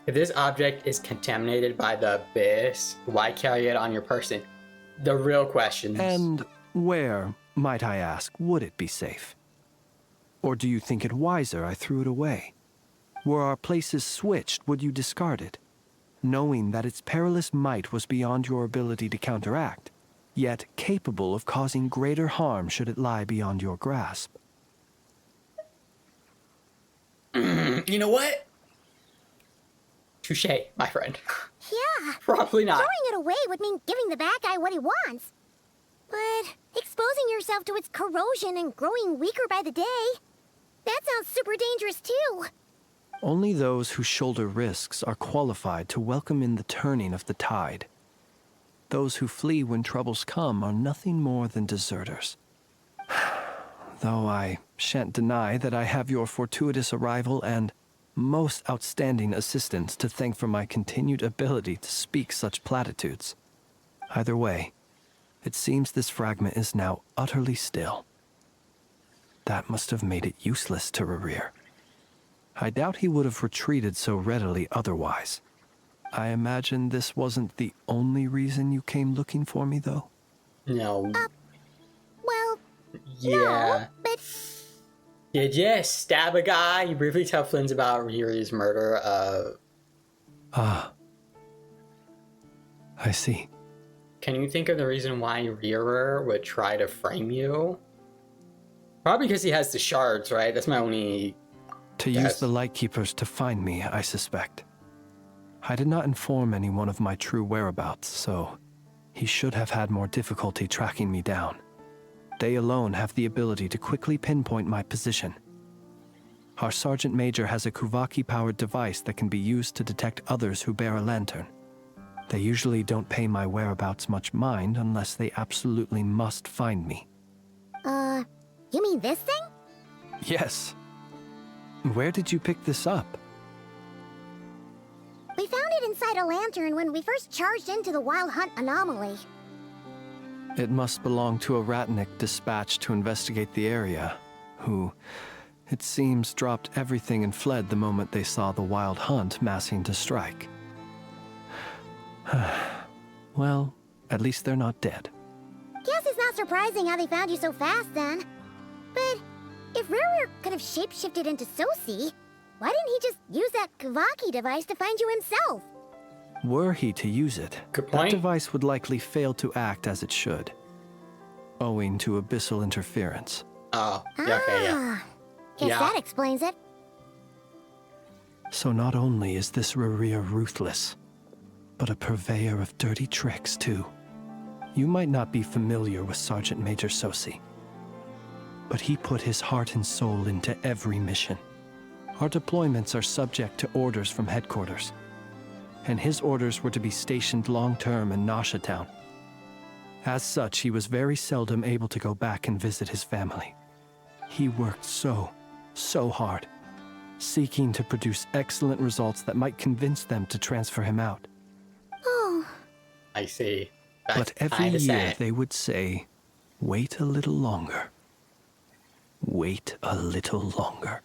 If this object is contaminated by the abyss, why carry it on your person? The real questions. And where, might I ask, would it be safe? Or do you think it wiser I threw it away? Were our places switched, would you discard it, knowing that its perilous might was beyond your ability to counteract, yet capable of causing greater harm should it lie beyond your grasp? You know what? Touche, my friend. Yeah. Probably not. Throwing it away would mean giving the bad guy what he wants. But exposing yourself to its corrosion and growing weaker by the day, that sounds super dangerous too. Only those who shoulder risks are qualified to welcome in the turning of the tide. Those who flee when troubles come are nothing more than deserters. Though I shan't deny that I have your fortuitous arrival and most outstanding assistance to thank for my continued ability to speak such platitudes. Either way, it seems this fragment is now utterly still. That must have made it useless to Rerir. I doubt he would have retreated so readily otherwise. I imagine this wasn't the only reason you came looking for me, though? No. Well, Yeah. no, but Did you stab a guy? You briefly tell Flynn's about Ryuri's murder. Ah. I see. Can you think of the reason why Ryuri would try to frame you? Probably because he has the shards, right? That's my only To guess. use the Lightkeepers to find me, I suspect. I did not inform anyone of my true whereabouts, so he should have had more difficulty tracking me down. They alone have the ability to quickly pinpoint my position. Our Sergeant Major has a Kuvaki-powered device that can be used to detect others who bear a lantern. They usually don't pay my whereabouts much mind unless they absolutely must find me. you mean this thing? Yes. Where did you pick this up? We found it inside a lantern when we first charged into the Wild Hunt anomaly. It must belong to a Ratnik dispatched to investigate the area, who, it seems, dropped everything and fled the moment they saw the Wild Hunt massing to strike. Well, at least they're not dead. Guess it's not surprising how they found you so fast then. But if Rerir could have shapeshifted into Sosi, why didn't he just use that Kavaki device to find you himself? Were he to use it, Good that point. device would likely fail to act as it should, owing to abyssal interference. Oh, yeah, okay, yeah. Guess Yeah. that explains it. So not only is this Rerir ruthless, but a purveyor of dirty tricks, too. You might not be familiar with Sergeant Major Sosi, but he put his heart and soul into every mission. Our deployments are subject to orders from headquarters, and his orders were to be stationed long-term in Nasha Town. As such, he was very seldom able to go back and visit his family. He worked so hard, seeking to produce excellent results that might convince them to transfer him out. Oh, I see. That's But every kinda year sad. they would say, wait a little longer. Wait a little longer.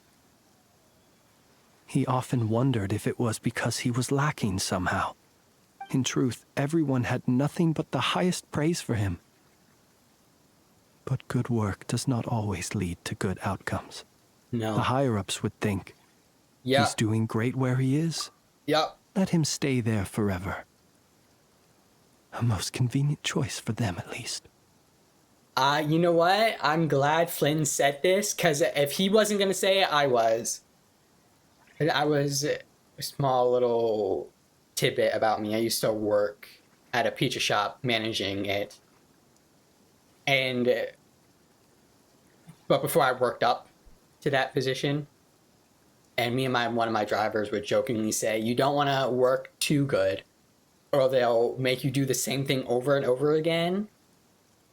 He often wondered if it was because he was lacking somehow. In truth, everyone had nothing but the highest praise for him. But good work does not always lead to good outcomes. No. The higher-ups would think, Yeah. he's doing great where he is. Yep. Let him stay there forever. A most convenient choice for them, at least. You know what? I'm glad Flynn said this, because if he wasn't going to say it, I was. I was a small little tidbit about me. I used to work at a pizza shop managing it. But before I worked up to that position, and me and one of my drivers would jokingly say, you don't want to work too good, or they'll make you do the same thing over and over again,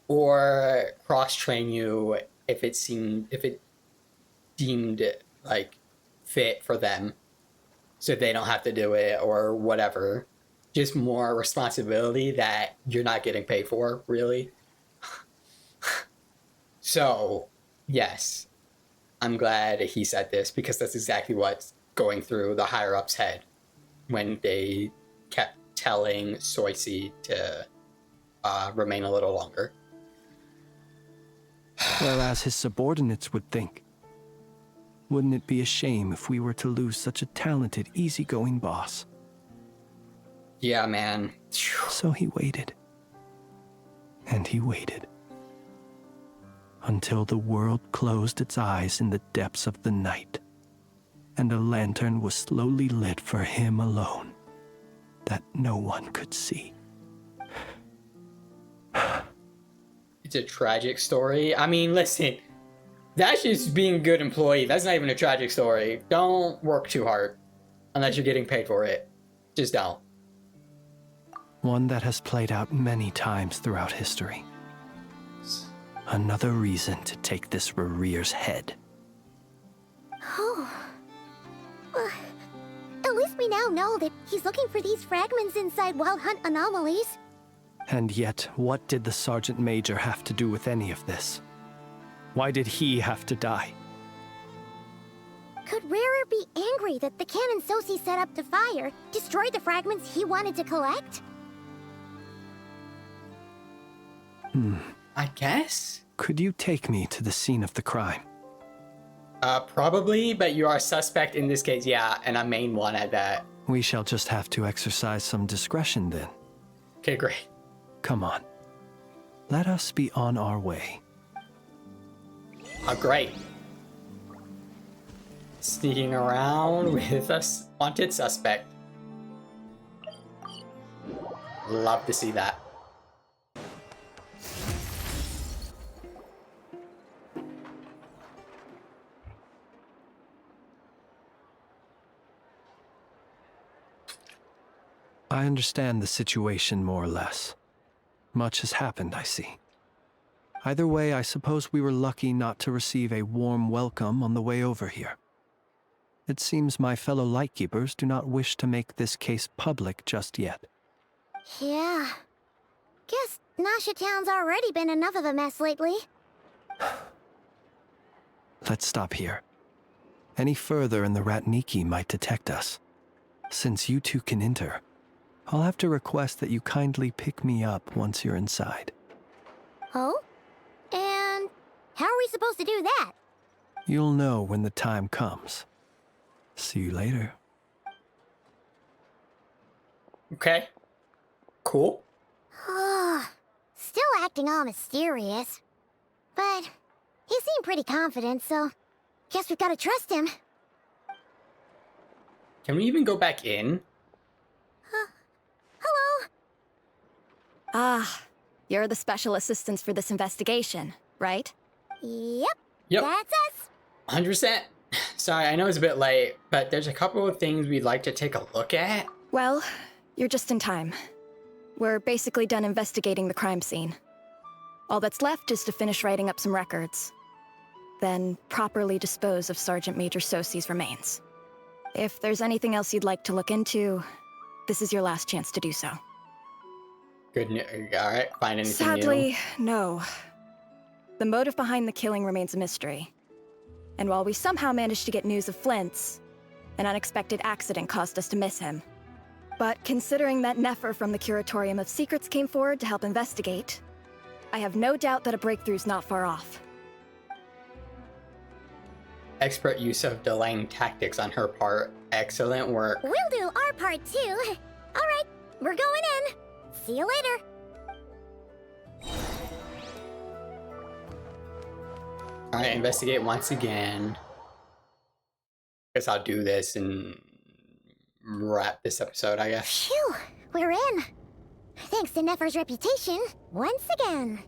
or cross-train you if it deemed like fit for them, so they don't have to do it or whatever. Just more responsibility that you're not getting paid for, really. So, yes, I'm glad he said this, because that's exactly what's going through the higher-ups' head when they kept telling Soisi to remain a little longer. Whereas his subordinates would think. Wouldn't it be a shame if we were to lose such a talented, easygoing boss? Yeah, man. So he waited. And he waited. Until the world closed its eyes in the depths of the night, and a lantern was slowly lit for him alone, that no one could see. It's a tragic story. I mean, listen, that's just being a good employee. That's not even a tragic story. Don't work too hard unless you're getting paid for it. Just don't. One that has played out many times throughout history. Another reason to take this Rerere's head. Oh. At least we now know that he's looking for these fragments inside Wild Hunt anomalies. And yet, what did the Sergeant Major have to do with any of this? Why did he have to die? Could Rarer be angry that the cannon Sosi set up to fire destroyed the fragments he wanted to collect? I guess? Could you take me to the scene of the crime? Probably, but you are a suspect in this case, yeah, and a main one at that. We shall just have to exercise some discretion then. Okay, great. Come on. Let us be on our way. Oh, great. Sneaking around with a wanted suspect. Love to see that. I understand the situation more or less. Much has happened, I see. Either way, I suppose we were lucky not to receive a warm welcome on the way over here. It seems my fellow Lightkeepers do not wish to make this case public just yet. Yeah. Guess Nasha Town's already been enough of a mess lately. Let's stop here. Any further and the Ratniki might detect us. Since you two can enter, I'll have to request that you kindly pick me up once you're inside. Oh? And how are we supposed to do that? You'll know when the time comes. See you later. Okay. Cool. Still acting all mysterious. But he seemed pretty confident, so guess we've got to trust him. Can we even go back in? Hello? Ah, you're the special assistants for this investigation, right? Yep. Yep. That's us. 100%. Sorry, I know it's a bit late, but there's a couple of things we'd like to take a look at. Well, you're just in time. We're basically done investigating the crime scene. All that's left is to finish writing up some records. Then properly dispose of Sergeant Major Sosi's remains. If there's anything else you'd like to look into, this is your last chance to do so. Good news. Alright, find anything new? Sadly, no. The motive behind the killing remains a mystery. And while we somehow managed to get news of Flint's, an unexpected accident caused us to miss him. But considering that Nefer from the Curatorium of Secrets came forward to help investigate, I have no doubt that a breakthrough's not far off. Expert use of delaying tactics on her part. Excellent work. We'll do our part too. Alright, we're going in. See you later. Alright, investigate once again. Guess I'll do this and wrap this episode, I guess. Phew, we're in. Thanks to Nefer's reputation, once again.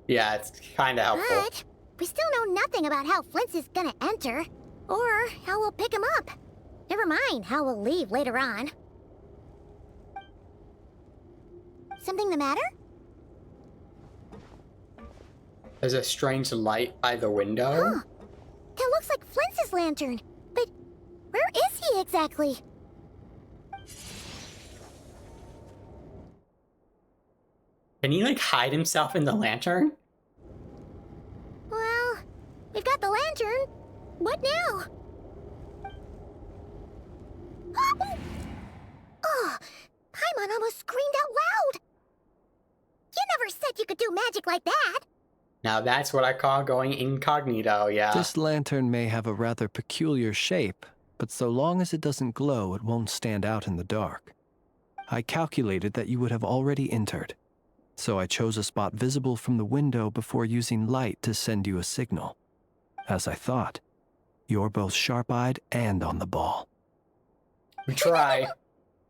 Yeah, it's kind of helpful. But we still know nothing about how Flint's is gonna enter, or how we'll pick him up. Never mind how we'll leave later on. Something the matter? There's a strange light by the window. Huh. That looks like Flint's lantern. But where is he exactly? Can he, like, hide himself in the lantern? Well, we've got the lantern. What now? Oh, Paimon almost screamed out loud. You never magic like that. Now that's what I call going incognito, yeah. This lantern may have a rather peculiar shape, but so long as it doesn't glow, it won't stand out in the dark. I calculated that you would have already entered, so I chose a spot visible from the window before using light to send you a signal. As I thought, you're both sharp-eyed and on the ball. We try.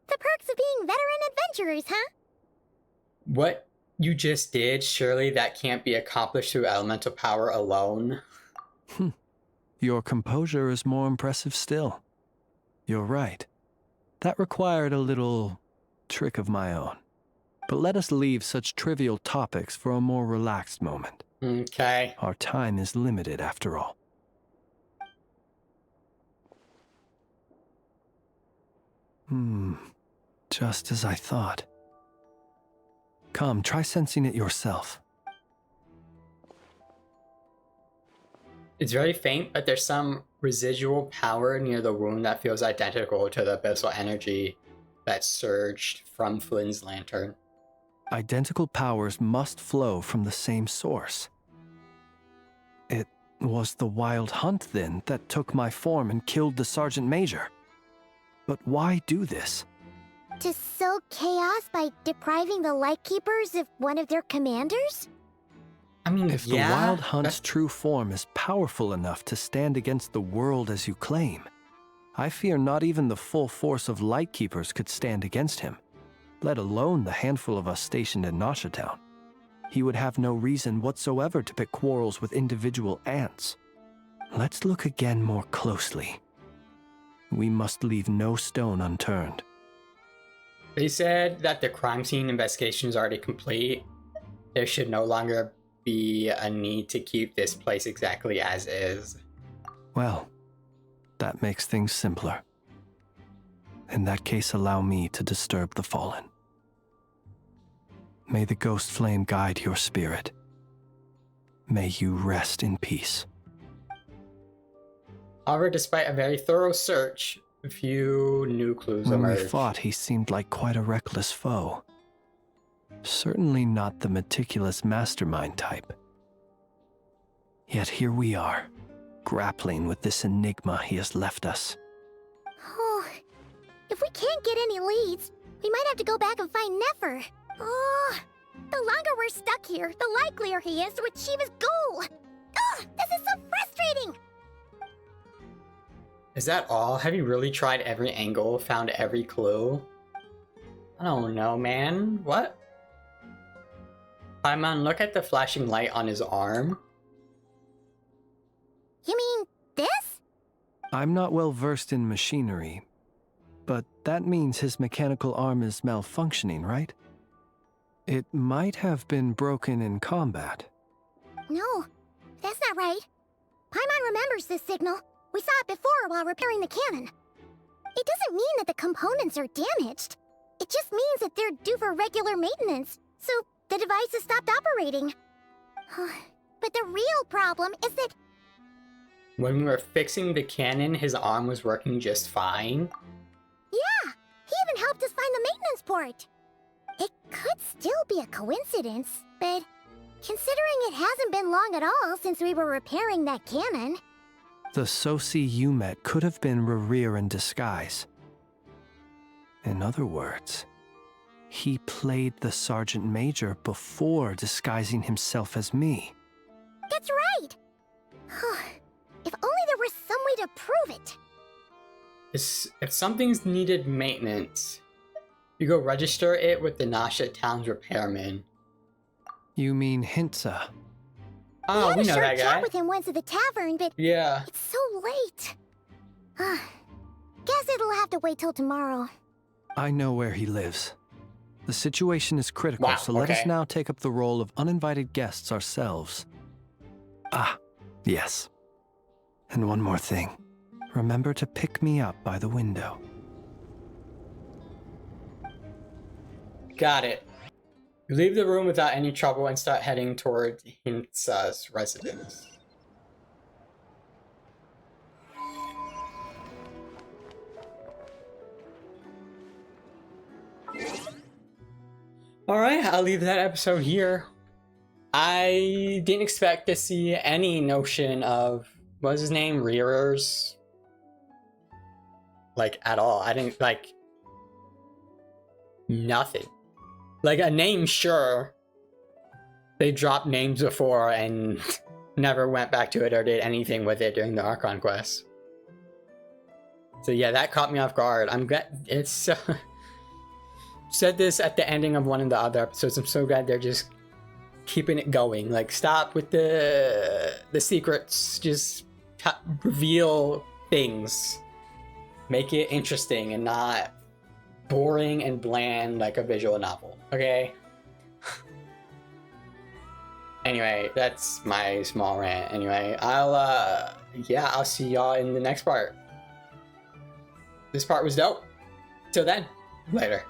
The perks of being veteran adventurers, huh? What you just did, surely that can't be accomplished through elemental power alone. Your composure is more impressive still. You're right. That required a little trick of my own. But let us leave such trivial topics for a more relaxed moment. Okay. Our time is limited after all. Just as I thought. Come, try sensing it yourself. It's very faint, but there's some residual power near the wound that feels identical to the abyssal energy that surged from Flynn's lantern. Identical powers must flow from the same source. It was the wild hunt, then, that took my form and killed the Sergeant Major. But why do this? To sow chaos by depriving the Lightkeepers of one of their commanders? I mean, If the wild hunt's true form is powerful enough to stand against the world as you claim, I fear not even the full force of Lightkeepers could stand against him, let alone the handful of us stationed in Nasha Town. He would have no reason whatsoever to pick quarrels with individual ants. Let's look again more closely. We must leave no stone unturned. They said that the crime scene investigation is already complete. There should no longer be a need to keep this place exactly as is. Well, that makes things simpler. In that case, allow me to disturb the fallen. May the ghost flame guide your spirit. May you rest in peace. However, despite a very thorough search, a few new clues When we emerged. fought, he seemed like quite a reckless foe. Certainly not the meticulous mastermind type. Yet here we are, grappling with this enigma he has left us. Oh, if we can't get any leads, we might have to go back and find Nefer. Oh, the longer we're stuck here, the likelier he is to achieve his goal. Oh, this is so frustrating. Is that all? Have you really tried every angle, found every clue? I don't know, man. What? Paimon, look at the flashing light on his arm. You mean this? I'm not well versed in machinery, but that means his mechanical arm is malfunctioning, right? It might have been broken in combat. No, that's not right. Paimon remembers this signal. We saw it before while repairing the cannon. It doesn't mean that the components are damaged. It just means that they're due for regular maintenance, so the device has stopped operating. But the real problem is that... When we were fixing the cannon, his arm was working just fine. Yeah, he even helped us find the maintenance port. It could still be a coincidence, but considering it hasn't been long at all since we were repairing that cannon... The Sosi you met could have been Rerir in disguise. In other words, he played the Sergeant Major before disguising himself as me. That's right! If only there were some way to prove it. If something's needed maintenance, you go register it with the Nasha Town's repairman. You mean Hintsa? Oh, we know that I had a short guy. chat with him once at the tavern, but Yeah. it's so late. Guess it'll have to wait till tomorrow. I know where he lives. The situation is critical, Wow, so let us okay. now take up the role of uninvited guests ourselves. Ah, yes. And one more thing. Remember to pick me up by the window. Got it. You leave the room without any trouble and start heading toward Hintsa's residence. Alright, I'll leave that episode here. I didn't expect to see any notion of, what was his name? Rearers? Like, at all. I didn't, like, nothing. Like, a name, sure. They dropped names before and never went back to it or did anything with it during the Archon quest. So yeah, that caught me off guard. I'm glad it's said this at the ending of one of the other episodes. I'm so glad they're just keeping it going. Like, stop with the secrets. Just reveal things. Make it interesting and not boring and bland like a visual novel. Okay? Anyway, that's my small rant. Anyway, I'll see y'all in the next part. This part was dope. Till then, later.